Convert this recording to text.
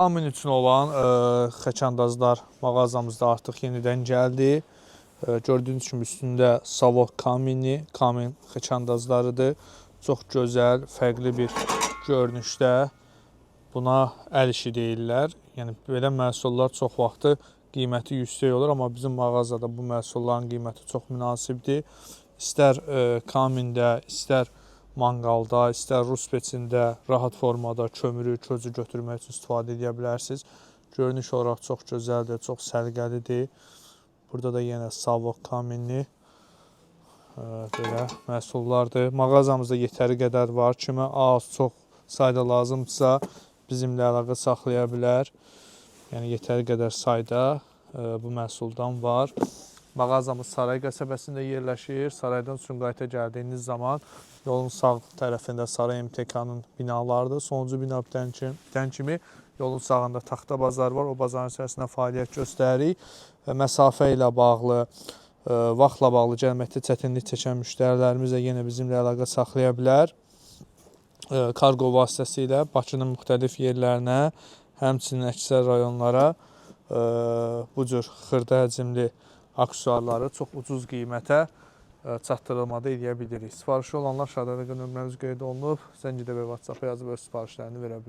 Kamin üçün olan xəçandazlar mağazamızda artıq yenidən gəldi. Gördüyünüz kimi üstündə Savok Kamini, Kamin xəçandazlarıdır. Çox gözəl, fərqli bir görünüşdə. Buna əl işi deyirlər. Yəni belə məhsullar çox vaxtı qiyməti yüksək olur, amma bizim mağazada bu məhsulların qiyməti çox münasibdir. İstər Kamində, istər manqalda, istər rus peçində rahat formada kömürü, közü götürmək üçün istifadə edə bilərsiniz. Görünüş olaraq çox gözəldir, çox səliqəlidir. Burada da yenə Savok Kaminli belə məhsullardır. Mağazamızda yetəri qədər var. Kimə az, çox sayda lazımdırsa bizimlə əlaqə saxlaya bilər. Yəni yetəri qədər sayda bu məhsuldan var. Mağazamız Saray qəsəbəsində yerləşir. Saraydan Sumqayıta gəldiyiniz zaman yolun sağ tərəfində Saray MTK-nın binalarıdır. Sonuncu bina bitən kimi yolun sağında taxta bazar var. O bazarın içərisində fəaliyyət göstəririk. Məsafə ilə bağlı, vaxtla bağlı gəlməkdə çətinlik çəkən müştərilərimiz də yenə bizimlə əlaqə saxlaya bilər. Kargo vasitəsilə Bakının müxtəlif yerlərinə, həmçinin əksər rayonlara bu cür xırda həcmli aksesuarları çox ucuz qiymətə çatdırılmada edə bilirik. Sifarişi olanlar aşağıda nömrəmiz qeyd olunub. Zəng edə və WhatsApp-a yazıb öz sifarişlərini verə bilər.